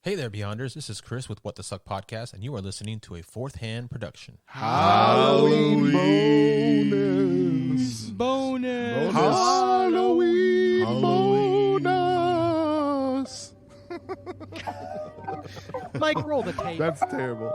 Hey there, Beyonders. This is Chris with What the Suck Podcast, and you are listening to a fourth-hand production. Halloween bonus. Halloween bonus. Mike, roll the tape. That's terrible.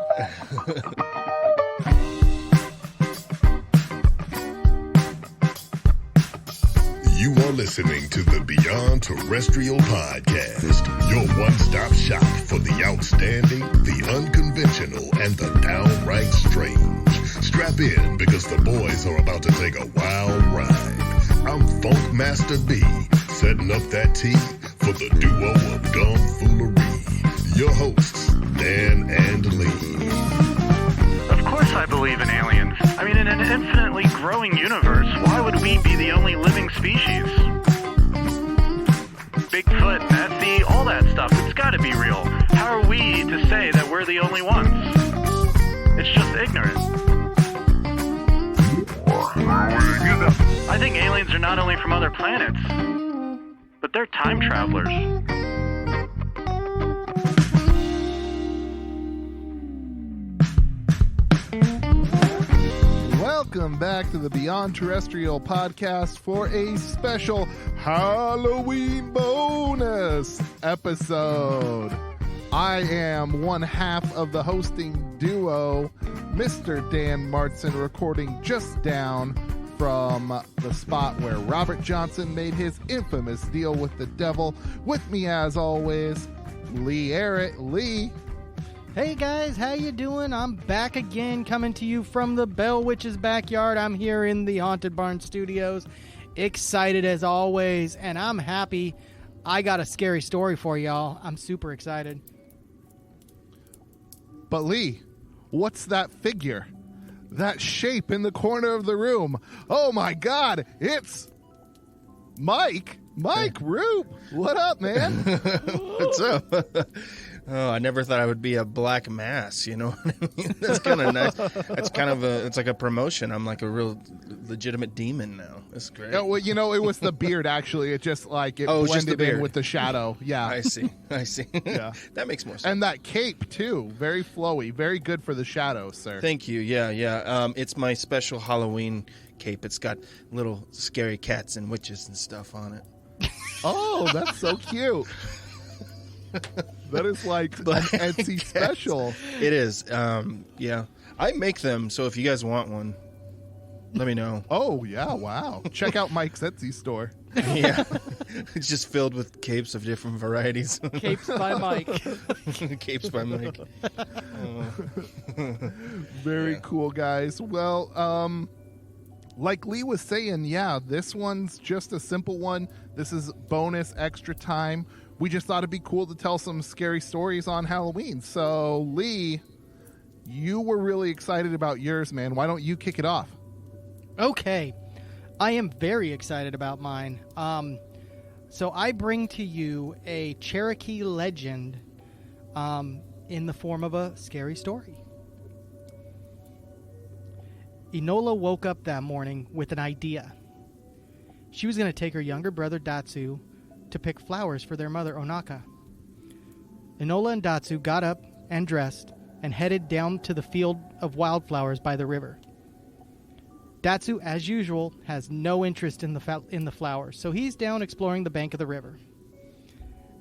You are listening to the Beyond Terrestrial Podcast, your one-stop shop for the outstanding, the unconventional, and the downright strange. Strap in because the boys are about to take a wild ride. I'm Funk Master B, setting up that tea for the duo of Gumfoolery. Your hosts, Dan and Lee. Of course I believe in aliens. I mean, in an infinitely growing universe, why would we be the only living species? Bigfoot, Nessie, all that stuff, it's gotta be real. How are we to say that we're the only ones? It's just ignorant. I think aliens are not only from other planets, but they're time travelers. Welcome back to the Beyond Terrestrial Podcast for a special Halloween bonus episode. I am one half of the hosting duo, Mr. Dan Martson, recording just down from the spot where Robert Johnson made his infamous deal with the devil. With me, as always, Lee Arrett. Lee. Hey guys, how you doing? I'm back again, coming to you from the Bell Witch's backyard. I'm here in the Haunted Barn Studios, excited as always, and I'm happy. I got a scary story for y'all. I'm super excited. But Lee, what's that figure? That shape in the corner of the room? Oh my God, it's Mike. Mike Roop. What up, man? What's up? Oh, I never thought I would be a black mass, you know what I mean? That's kind of nice. It's kind of it's like a promotion. I'm like a real legitimate demon now. That's great. Yeah, well, you know, it was the beard, actually. It just like, it Oh, it's just the blended in beard. with the shadow. Yeah. I see. Yeah. That makes more sense. And that cape, too. Very flowy. Very good for the shadows, sir. Thank you. Yeah. It's my special Halloween cape. It's got little scary cats and witches and stuff on it. Oh, that's so cute. That is like an Etsy special. It is. Yeah. I make them, so if you guys want one, let me know. Oh, yeah. Wow. Check out Mike's Etsy store. Yeah. It's just filled with capes of different varieties. Capes by Mike. Capes by Mike. Very cool, guys. Well, like Lee was saying, yeah, this one's just a simple one. This is bonus extra time. We just thought it'd be cool to tell some scary stories on Halloween. So, Lee, you were really excited about yours, man. Why don't you kick it off? Okay. I am very excited about mine. So I bring to you a Cherokee legend in the form of a scary story. Enola woke up that morning with an idea. She was going to take her younger brother Datsu to pick flowers for their mother Onaka. Enola and Datsu got up and dressed and headed down to the field of wildflowers by the river. Datsu, as usual, has no interest in the flowers, so he's down exploring the bank of the river.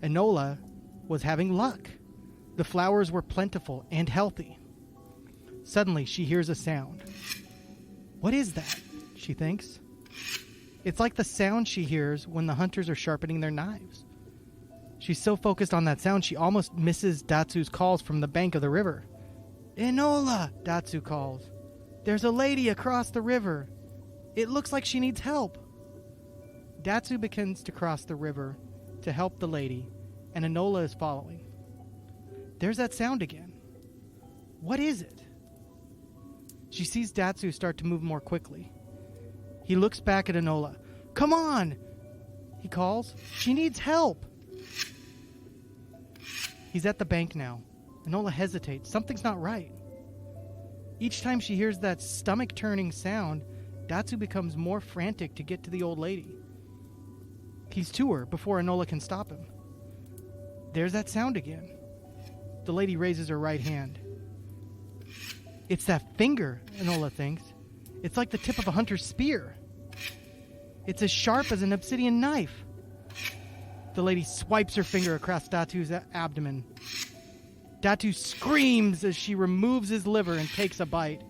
Enola was having luck. The flowers were plentiful and healthy. Suddenly, she hears a sound. What is that? She thinks. It's like the sound she hears when the hunters are sharpening their knives. She's so focused on that sound, she almost misses Datsu's calls from the bank of the river. Enola, Datsu calls. There's a lady across the river. It looks like she needs help. Datsu begins to cross the river to help the lady, and Enola is following. There's that sound again. What is it? She sees Datsu start to move more quickly. He looks back at Enola. Come on! He calls. She needs help! He's at the bank now. Enola hesitates. Something's not right. Each time she hears that stomach-turning sound, Datsu becomes more frantic to get to the old lady. He's to her before Enola can stop him. There's that sound again. The lady raises her right hand. It's that finger, Enola thinks. It's like the tip of a hunter's spear. It's as sharp as an obsidian knife. The lady swipes her finger across Datu's abdomen. Datu screams as she removes his liver and takes a bite.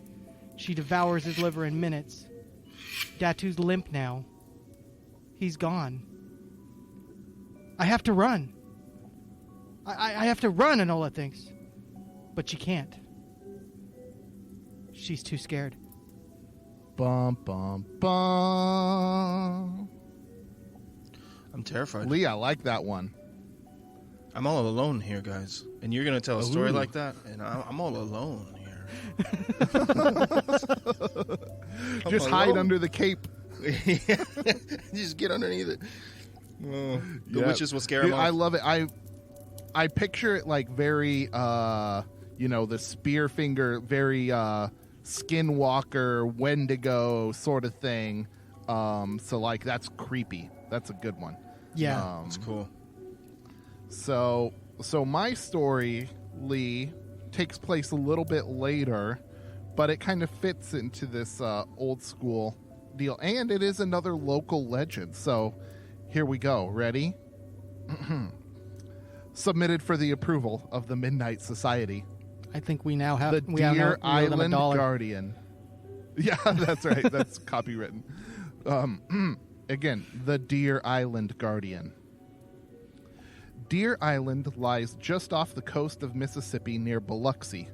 She devours his liver in minutes. Datu's limp now. He's gone. I have to run. I have to run, Enola thinks. But she can't. She's too scared. Bum, bum, bum. I'm terrified. Lee, I like that one. I'm all alone here, guys. And you're going to tell a story like that? And I'm all alone here. Just hide under the cape. Just get underneath it. Oh, the witches will scare him off. I love it. I picture it like very, the spear finger, very Skinwalker, Wendigo sort of thing. So, like, that's creepy. That's a good one. Yeah. That's cool. So my story, Lee, takes place a little bit later, but it kind of fits into this old school deal. And it is another local legend. So here we go. Ready? Submitted for the approval of the Midnight Society. I think we now have The we have Deer now we owe them Island $1. Guardian. Yeah, that's right. That's copywritten. Again, the Deer Island Guardian. Deer Island lies just off the coast of Mississippi near Biloxi.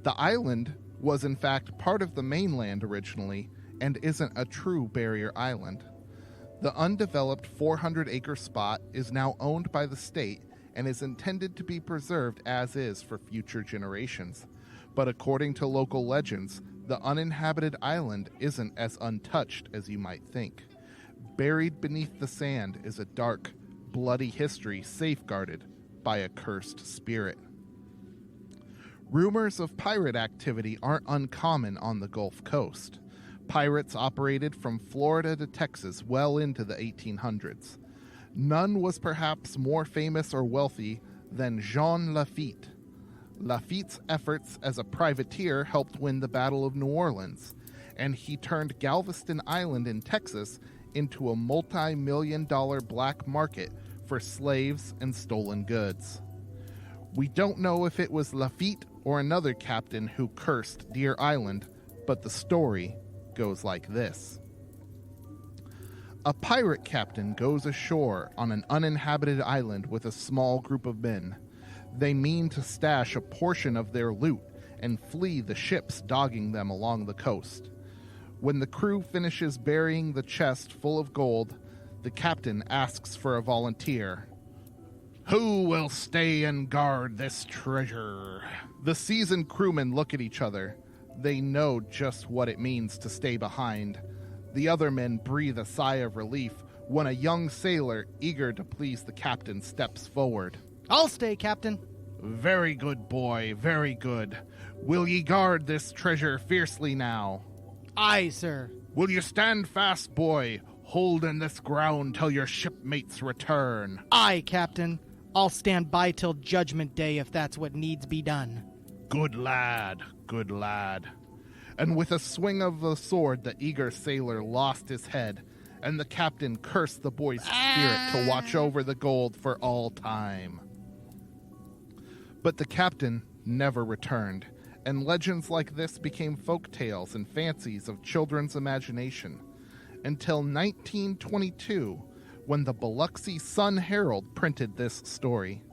The island was in fact part of the mainland originally and isn't a true barrier island. The undeveloped 400-acre spot is now owned by the state and is intended to be preserved as is for future generations. But according to local legends, the uninhabited island isn't as untouched as you might think. Buried beneath the sand is a dark, bloody history safeguarded by a cursed spirit. Rumors of pirate activity aren't uncommon on the Gulf Coast. Pirates operated from Florida to Texas well into the 1800s. None was perhaps more famous or wealthy than Jean Lafitte. Lafitte's efforts as a privateer helped win the Battle of New Orleans, and he turned Galveston Island in Texas into a multi-million-dollar black market for slaves and stolen goods. We don't know if it was Lafitte or another captain who cursed Deer Island, but the story goes like this. A pirate captain goes ashore on an uninhabited island with a small group of men. They mean to stash a portion of their loot and flee the ships dogging them along the coast. When the crew finishes burying the chest full of gold, the captain asks for a volunteer. Who will stay and guard this treasure? The seasoned crewmen look at each other. They know just what it means to stay behind. The other men breathe a sigh of relief when a young sailor, eager to please the captain, steps forward. I'll stay, Captain. Very good, boy, very good. Will ye guard this treasure fiercely now? Aye, sir. Will you stand fast, boy, holding this ground till your shipmates return? Aye, Captain. I'll stand by till Judgment Day if that's what needs be done. Good lad, good lad. And with a swing of the sword, the eager sailor lost his head, and the captain cursed the boy's spirit to watch over the gold for all time. But the captain never returned, and legends like this became folk tales and fancies of children's imagination, until 1922, when the Biloxi Sun-Herald printed this story.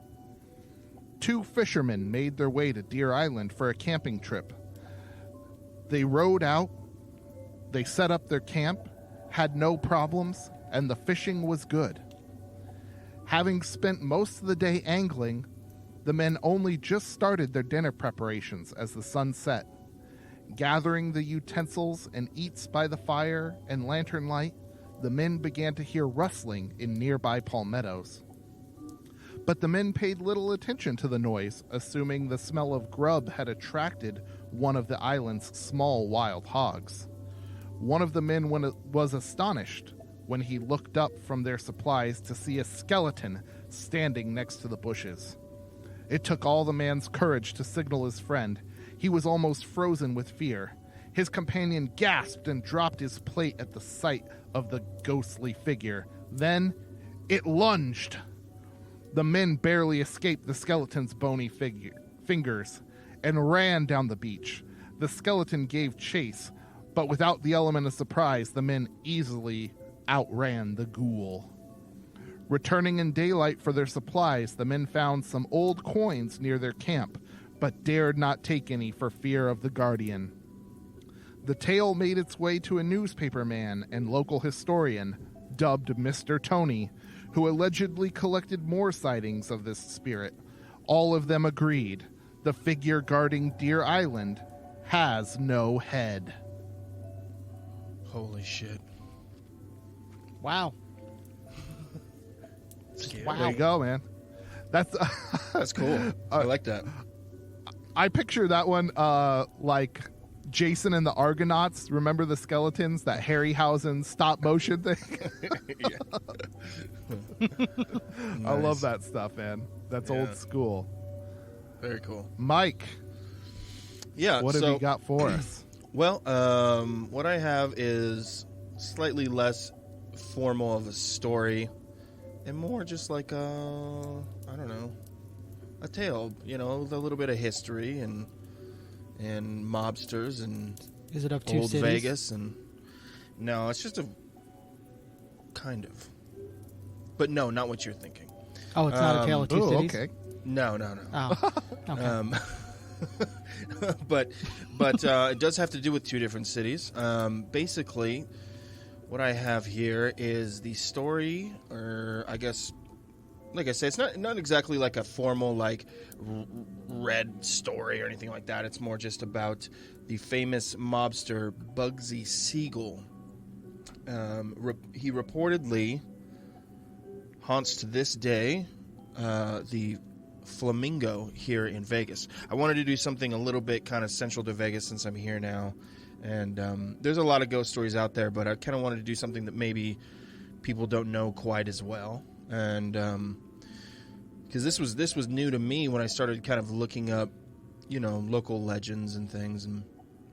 Two fishermen made their way to Deer Island for a camping trip. They rowed out, they set up their camp, had no problems, and the fishing was good. Having spent most of the day angling, the men only just started their dinner preparations as the sun set. Gathering the utensils and eats by the fire and lantern light, the men began to hear rustling in nearby palmettos. But the men paid little attention to the noise, assuming the smell of grub had attracted one of the island's small wild hogs. One of the men was astonished when he looked up from their supplies to see a skeleton standing next to the bushes. It took all the man's courage to signal his friend. He was almost frozen with fear. His companion gasped and dropped his plate at the sight of the ghostly figure. Then it lunged. The men barely escaped the skeleton's bony fingers and ran down the beach. The skeleton gave chase, but without the element of surprise, the men easily outran the ghoul. Returning in daylight for their supplies, the men found some old coins near their camp, but dared not take any for fear of the guardian. The tale made its way to a newspaperman and local historian, dubbed Mr. Tony, who allegedly collected more sightings of this spirit. All of them agreed the figure guarding Deer Island has no head. Holy shit. Wow. Scary. Wow. There you go, man. That's That's cool. I like that. I picture that one like Jason and the Argonauts. Remember the skeletons? That Harryhausen stop motion thing? I love that stuff, man. That's old school. Very cool. Mike, Yeah. what have so, you got for us? Well, what I have is slightly less formal of a story and more just like a tale, you know, with a little bit of history and mobsters and Is it of two old cities? Vegas and no, it's just a kind of. But no, not what you're thinking. Oh, it's not a tale of two Oh, cities? okay. No. Oh, okay. But it does have to do with two different cities. Basically, what I have here is the story, or I guess, like I say, it's not exactly like a formal like red story or anything like that. It's more just about the famous mobster Bugsy Siegel. He reportedly haunts to this day the Flamingo here in Vegas. I wanted to do something a little bit kind of central to Vegas since I'm here now, and there's a lot of ghost stories out there, but I kind of wanted to do something that maybe people don't know quite as well, and because this was new to me when I started kind of looking up, you know, local legends and things. And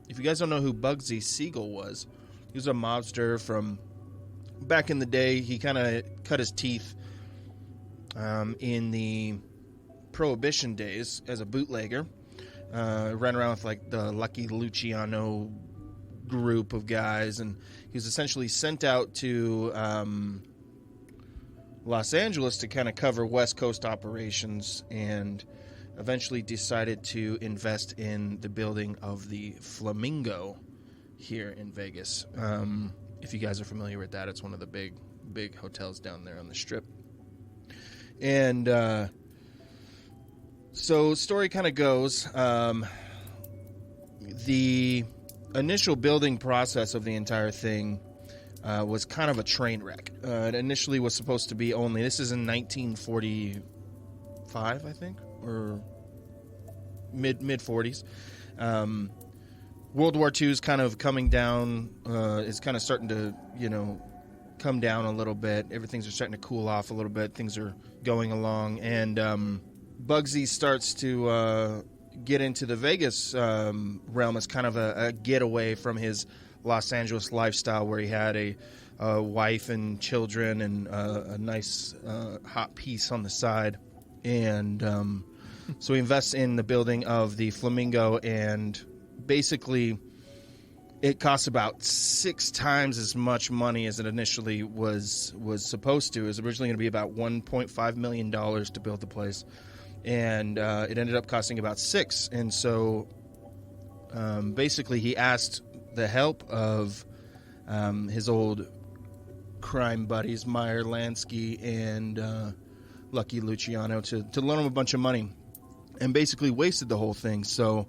if you guys don't know who Bugsy Siegel was, he was a mobster from back in the day. He kind of cut his teeth in the Prohibition days as a bootlegger. Ran around with like the Lucky Luciano group of guys, and he was essentially sent out to Los Angeles to kind of cover West Coast operations, and eventually decided to invest in the building of the Flamingo here in Vegas. If you guys are familiar with that, it's one of the big hotels down there on the Strip. And so story kind of goes, the initial building process of the entire thing was kind of a train wreck. It initially was supposed to be only, this is in 1945, I think, or mid 40s. World War II is kind of coming down, is kind of starting to, you know, come down a little bit. Everything's are starting to cool off a little bit. Things are going along, and Bugsy starts to get into the Vegas realm as kind of a getaway from his Los Angeles lifestyle, where he had a wife and children and a nice hot piece on the side. And so he invests in the building of the Flamingo, and basically it costs about 6 times as much money as it initially was supposed to. It was originally going to be about $1.5 million to build the place, and it ended up costing about 6. And so basically he asked the help of his old crime buddies, Meyer Lansky and Lucky Luciano, to loan him a bunch of money, and basically wasted the whole thing. So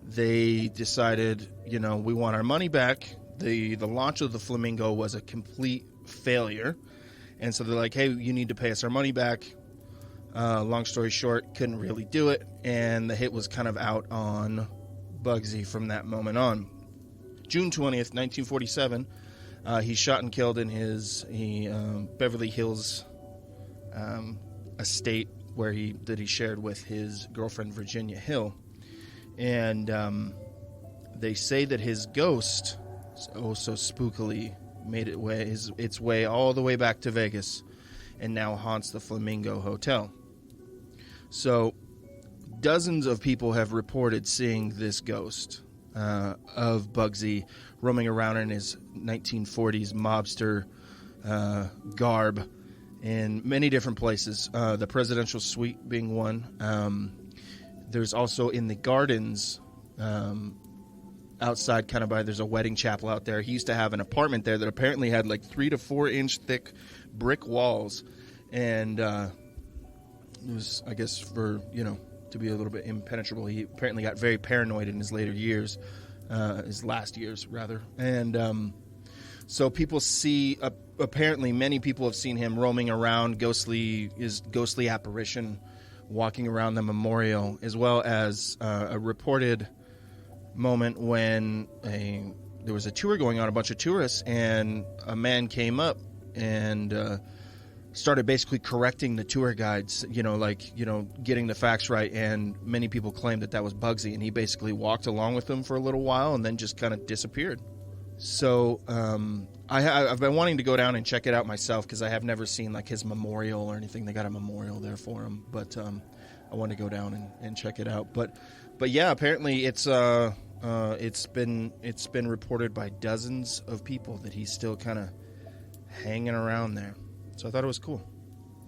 they decided, you know, we want our money back. The launch of the Flamingo was a complete failure, and so they're like, hey, you need to pay us our money back. Long story short, couldn't really do it, and the hit was kind of out on Bugsy from that moment on. June 20th, 1947, he's shot and killed in his Beverly Hills estate that he shared with his girlfriend Virginia Hill, and they say that his ghost so spookily made its way all the way back to Vegas, and now haunts the Flamingo Hotel. So, dozens of people have reported seeing this ghost of Bugsy roaming around in his 1940s mobster garb in many different places. The presidential suite being one. There's also in the gardens outside, kind of by, there's a wedding chapel out there. He used to have an apartment there that apparently had like 3 to 4 inch thick brick walls, and it was, I guess, for, you know, to be a little bit impenetrable. He apparently got very paranoid in his later years, his last years rather, and so people see. Apparently, many people have seen him roaming around, his ghostly apparition, walking around the memorial, as well as a reported moment when there was a tour going on, a bunch of tourists, and a man came up and started basically correcting the tour guides, getting the facts right, and many people claimed that was Bugsy, and he basically walked along with them for a little while and then just kind of disappeared. So I've been wanting to go down and check it out myself, because I have never seen like his memorial or anything. They got a memorial there for him, but I want to go down and check it out. But yeah, apparently it's been reported by dozens of people that he's still kind of hanging around there. So I thought it was cool.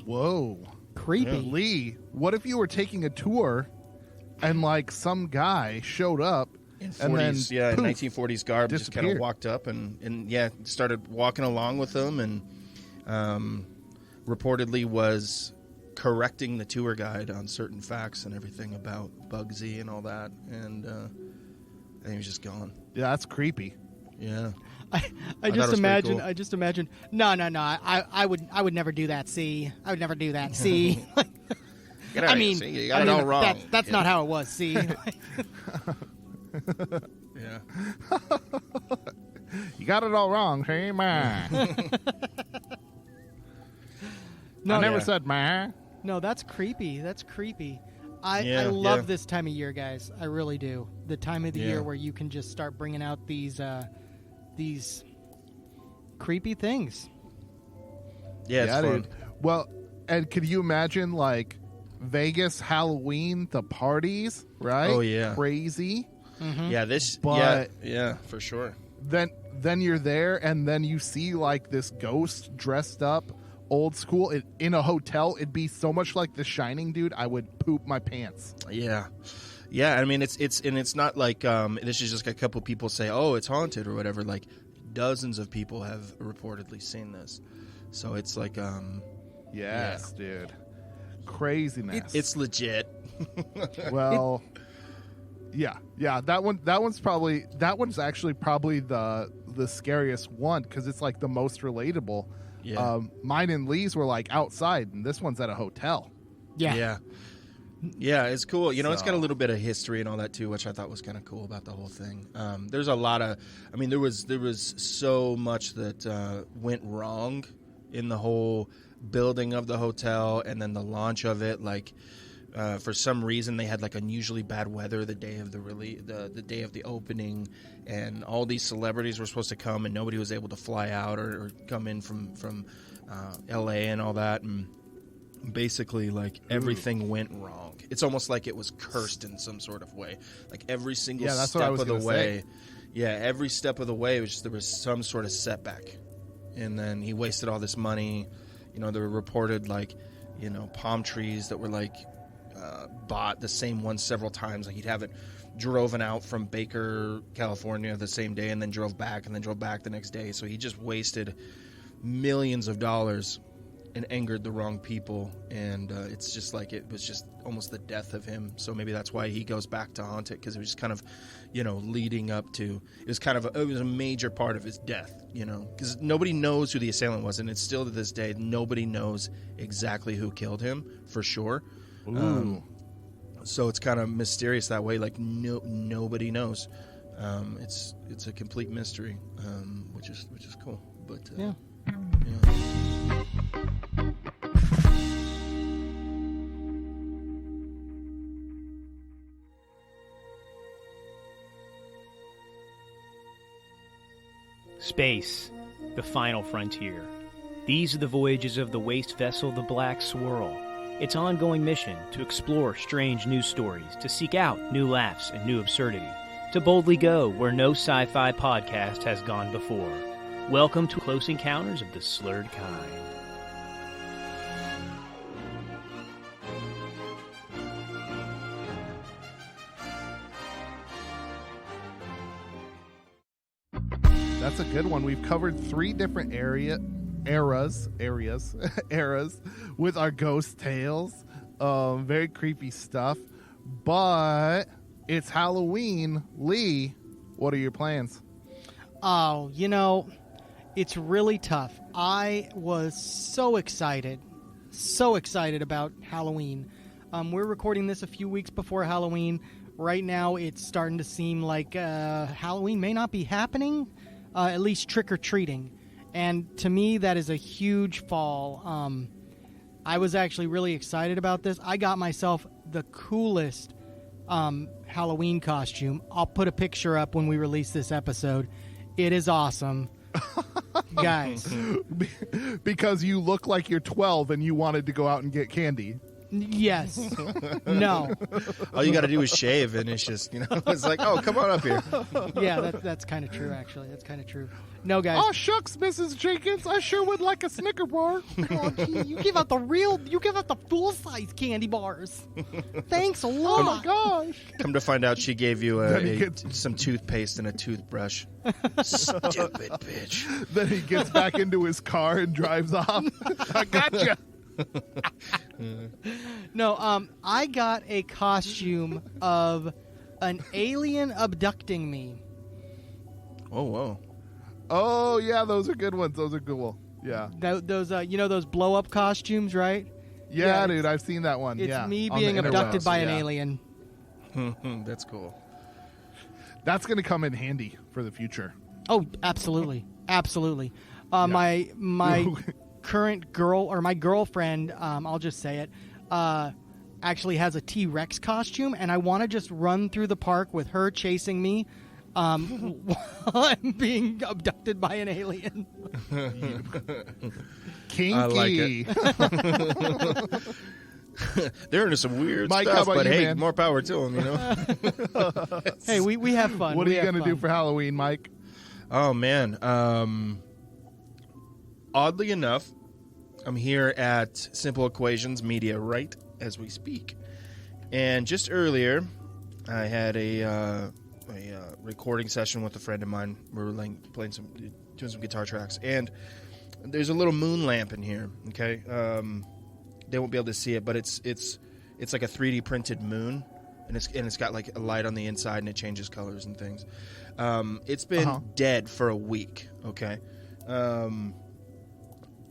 Whoa. Creepy. Yeah. Lee, what if you were taking a tour and like some guy showed up in 40s, and then, in 1940s garb, just kind of disappeared. walked up and started walking along with them, and reportedly was correcting the tour guide on certain facts and everything about Bugsy and all that, and he was just gone. Yeah, that's creepy. Yeah. I thought it was pretty cool. I just imagine. No. I would never do that. See, I would never do that. See. Get out of here. See, you got it all wrong. That's not how it was. See. Yeah. You got it all wrong, hey, man. No, I never Yeah. said man. No, that's creepy. That's creepy. I love this time of year, guys. I really do. The time of the year where you can just start bringing out these creepy things. Yeah, it's fun. Dude. Well, and could you imagine like Vegas Halloween, the parties, right? Oh, yeah. Crazy. Mm-hmm. Yeah, But- yeah, for sure. Then you're there, and then you see like this ghost dressed up old school in a hotel. It'd be so much like The Shining, dude. I would poop my pants. Yeah. Yeah, I mean, it's not like this is just a couple people say, oh, it's haunted or whatever. Like, dozens of people have reportedly seen this. So it's like, Yes, dude. Craziness. it's legit. Well, yeah. That one's actually probably the scariest one, because it's like the most relatable. Yeah. Mine and Lee's were like outside, and this one's at a hotel. Yeah. Yeah, it's cool. It's So- got a little bit of history and all that too, which I thought was kind of cool about the whole thing. There's a lot of, there was so much that went wrong in the whole building of the hotel and then the launch of it. Like, for some reason, they had like unusually bad weather the day of the day of the opening, and all these celebrities were supposed to come, and nobody was able to fly out or come in from L.A. and all that, and basically like everything went wrong. It's almost like it was cursed in some sort of way. Like every single Yeah, that's what I step was of the gonna way. say. Yeah, every step of the way there was some sort of setback, and then he wasted all this money. There were reported like palm trees that were like bought the same one several times. Like he'd have it driven out from Baker, California the same day, and then drove back the next day. So he just wasted millions of dollars and angered the wrong people, and it's just like it was just almost the death of him. So maybe that's why he goes back to haunt it, because it was just kind of leading up to, it was a major part of his death, because nobody knows who the assailant was, and it's still to this day nobody knows exactly who killed him for sure. Ooh. So it's kind of mysterious that way. Like nobody knows. It's a complete mystery, which is cool. But Yeah. Space, the final frontier. These are the voyages of the waste vessel, the Black Swirl. Its ongoing mission to explore strange news stories, to seek out new laughs and new absurdity, to boldly go where no sci-fi podcast has gone before. Welcome to Close Encounters of the Slurred Kind. That's a good one. We've covered 3 different eras with our ghost tales. Very creepy stuff. But it's Halloween. Lee, what are your plans? Oh, it's really tough. I was so excited about Halloween. We're recording this a few weeks before Halloween. Right now, it's starting to seem like Halloween may not be happening, at least trick-or-treating. And to me, that is a huge fall. I was actually really excited about this. I got myself the coolest Halloween costume. I'll put a picture up when we release this episode. It is awesome. Guys. Because you look like you're 12 and you wanted to go out and get candy. Yes. No. All you got to do is shave, and it's just, it's like, oh, come on up here. Yeah, that's kind of true, actually. That's kind of true. No, guys. Oh, shucks, Mrs. Jenkins. I sure would like a Snicker bar. Oh, gee, you give out the full-size candy bars. Thanks a lot. Oh, my gosh. Come to find out she gave you some toothpaste and a toothbrush. Stupid bitch. Then he gets back into his car and drives off. I gotcha. No, I got a costume of an alien abducting me. Oh, whoa. Oh, yeah, those are good ones. Those are cool. Yeah. Those those blow-up costumes, right? Yeah, dude, I've seen that one. It's yeah, me being abducted by an alien. That's cool. That's going to come in handy for the future. Oh, absolutely. Absolutely. My current girl, or my girlfriend, I'll just say it, actually has a T-Rex costume, and I want to just run through the park with her chasing me while I'm being abducted by an alien. Kinky. I like it. They're into some weird Mike, stuff, how about but you, hey, man? more power to them, Hey, we have fun. What are you going to do for Halloween, Mike? Oh, man. Oddly enough, I'm here at Simple Equations Media right as we speak. And just earlier, I had a recording session with a friend of mine. We were doing some guitar tracks. And there's a little moon lamp in here, okay? They won't be able to see it, but it's like a 3D printed moon. And it's got like a light on the inside, and it changes colors and things. It's been dead for a week, okay?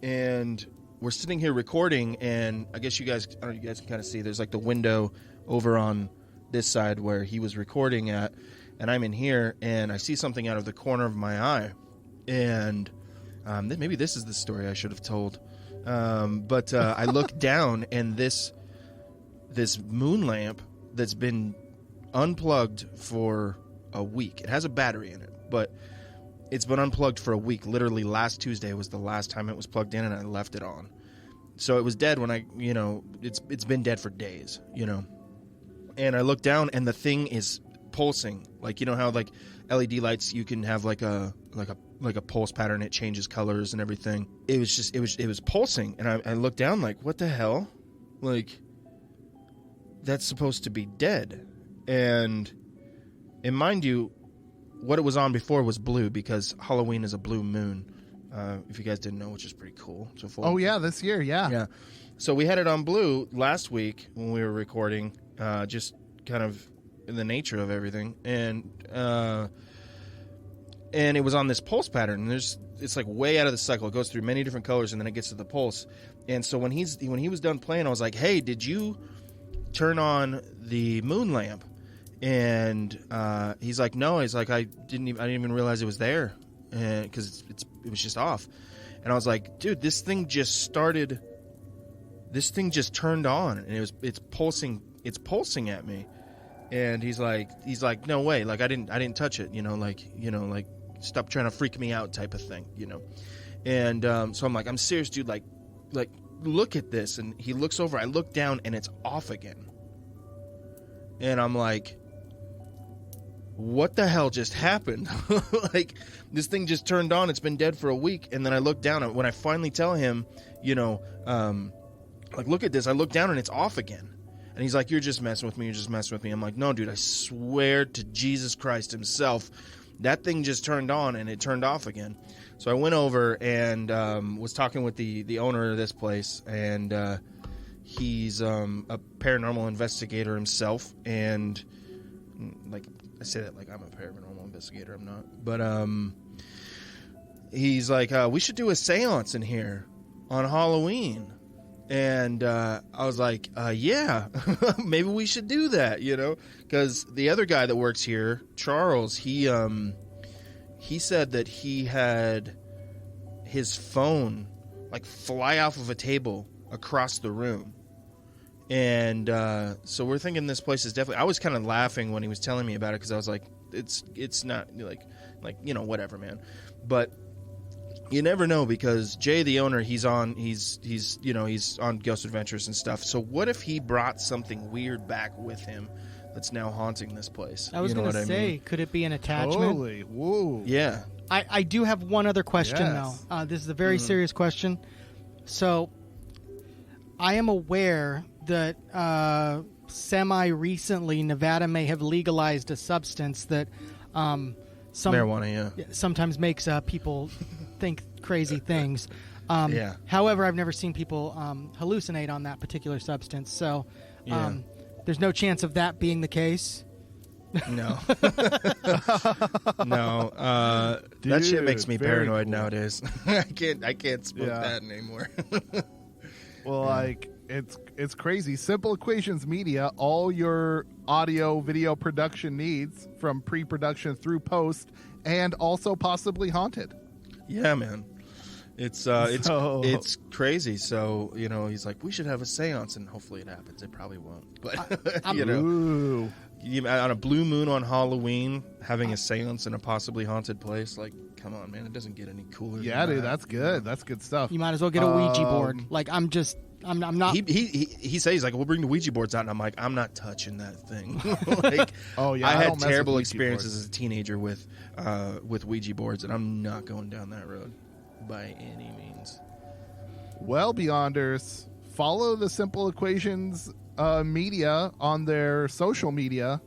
And we're sitting here recording, and I guess you guys can kind of see there's like the window over on this side where he was recording at, and I'm in here, and I see something out of the corner of my eye, and maybe this is the story I should have told. But I look down, and this moon lamp that's been unplugged for a week. It has a battery in it, but it's been unplugged for a week. Literally last Tuesday was the last time it was plugged in, and I left it on. So it was dead when it's been dead for days, And I look down, and the thing is pulsing. Like, how like LED lights, you can have like a pulse pattern. It changes colors and everything. It was pulsing, and I looked down like, what the hell? Like, that's supposed to be dead. And mind you, what it was on before was blue, because Halloween is a blue moon. If you guys didn't know, which is pretty cool. So oh yeah, this year, yeah. Yeah. So we had it on blue last week when we were recording, just kind of in the nature of everything, and it was on this pulse pattern. And it's like way out of the cycle. It goes through many different colors, and then it gets to the pulse. And so when he was done playing, I was like, "Hey, did you turn on the moon lamp?" And he's like, "No." He's like, I didn't even realize it was there, because it was just off. And I was like, "Dude, this thing just started. This thing just turned on, and it's pulsing. It's pulsing at me." And he's like, "No way! Like I didn't touch it. Like stop trying to freak me out type of thing, you know. And so I'm like, I'm serious, dude, like look at this. And he looks over, I look down, and it's off again. And I'm like, what the hell just happened? Like, this thing just turned on. It's been dead for a week. And then I look down, and when I finally tell him, you know, like, look at this, I look down and it's off again. And he's like, you're just messing with me. You're just messing with me. I'm like, no, dude, I swear to Jesus Christ himself, that thing just turned on and it turned off again. So I went over and was talking with the owner of this place, and he's a paranormal investigator himself. And like, I say that like I'm a paranormal investigator. I'm not. But he's like, we should do a seance in here on Halloween. And I was like, yeah, maybe we should do that, you know, because the other guy that works here, Charles, he said that he had his phone like fly off of a table across the room. And so we're thinking this place is definitely, I was kind of laughing when he was telling me about it, because I was like, it's not like, you know, whatever, man. But you never know, because Jay, the owner, he's on Ghost Adventures and stuff. So what if he brought something weird back with him that's now haunting this place? I was going to say, could it be an attachment? Holy, woo. Yeah. I do have one other question, Yes. though. This is a very serious question. So I am aware that semi-recently Nevada may have legalized a substance that Marijuana, yeah. sometimes makes people think crazy things. Yeah. However, I've never seen people hallucinate on that particular substance, so Yeah. there's no chance of that being the case. No. No. That shit makes me Dude, very paranoid cool. nowadays. I can't smoke Yeah. that anymore. Well, like, it's crazy. Simple Equations Media, all your audio, video production needs, from pre-production through post, and also possibly haunted. Yeah, man. It's crazy. So, you know, he's like, we should have a seance, and hopefully it happens. It probably won't. But, you know, Ooh. on a blue moon on Halloween, having a seance in a possibly haunted place, like, come on, man. It doesn't get any cooler Yeah, than dude, that. that's good. That's good stuff. You might as well get a Ouija board. Like, I'm not. He says, he's like, we'll bring the Ouija boards out, and I'm like, I'm not touching that thing. Like, Oh, yeah, I I had don't mess with terrible Ouija experiences boards. as a teenager with Ouija boards, and I'm not going down that road by any means. Well, Beyonders, follow the Simple Equations media on their social media.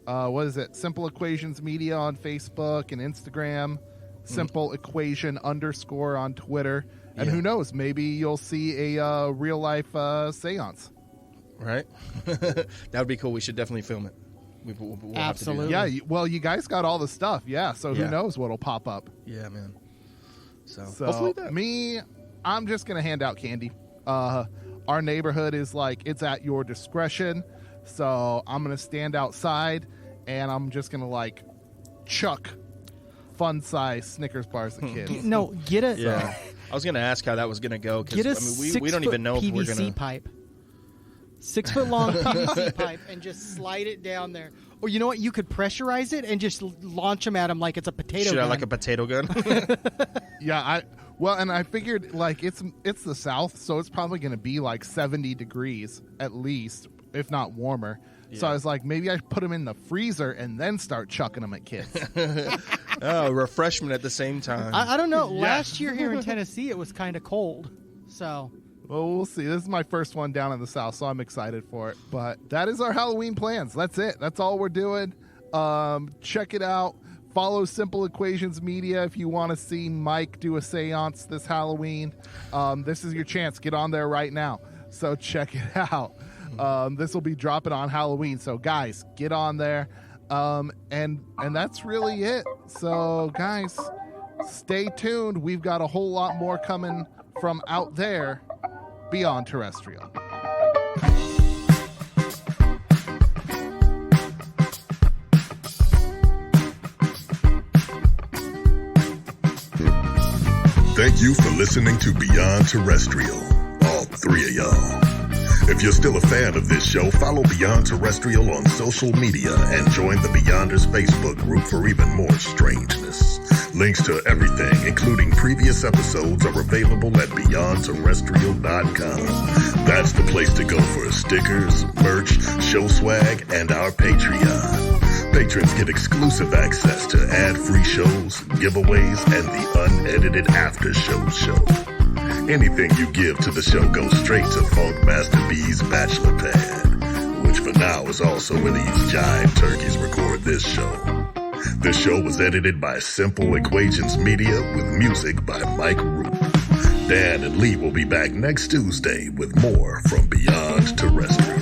What is it? Simple Equations Media on Facebook and Instagram. Simple Equation _ on Twitter. And Yeah. who knows? Maybe you'll see a real life seance. Right? That would be cool. We should definitely film it. We'll have to do that. Absolutely. Yeah, well, you guys got all the stuff. Yeah, so Yeah. who knows what'll pop up. Yeah, man. So So hopefully that. I'm just gonna hand out candy. Our neighborhood is like, it's at your discretion. So I'm gonna stand outside and I'm just gonna like chuck fun size Snickers bars at kids. No, get a Yeah. I was going to ask how that was going to go, get a because we don't even know if we're PVC going to. pipe. 6 foot long PVC pipe, and just slide it down there. Or you know what? You could pressurize it and just launch them at them like it's a potato Should I gun. like a potato gun? Yeah, and I figured like it's the South, so it's probably gonna be like 70 degrees at least, if not warmer. So I was like, maybe I put them in the freezer and then start chucking them at kids. Oh, refreshment at the same time. I don't know. Last year here in Tennessee, it was kind of cold. So Well, we'll see. This is my first one down in the South, so I'm excited for it. But that is our Halloween plans. That's it. That's all we're doing. Check it out. Follow Simple Equations Media if you want to see Mike do a seance this Halloween. This is your chance. Get on there right now. So check it out. This will be dropping on Halloween. So guys, get on there. And that's really it. So guys, stay tuned. We've got a whole lot more coming from out there beyond terrestrial. Thank you for listening to Beyond Terrestrial, all three of y'all. If you're still a fan of this show, follow Beyond Terrestrial on social media and join the Beyonders Facebook group for even more strangeness. Links to everything, including previous episodes, are available at BeyondTerrestrial.com. That's the place to go for stickers, merch, show swag, and our Patreon. Patrons get exclusive access to ad-free shows, giveaways, and the unedited after-show show. Anything you give to the show goes straight to Funkmaster B's bachelor pad, which for now is also where these giant turkeys record this show. This show was edited by Simple Equations Media with music by Mike Root. Dan and Lee will be back next Tuesday with more from Beyond Terrestrial.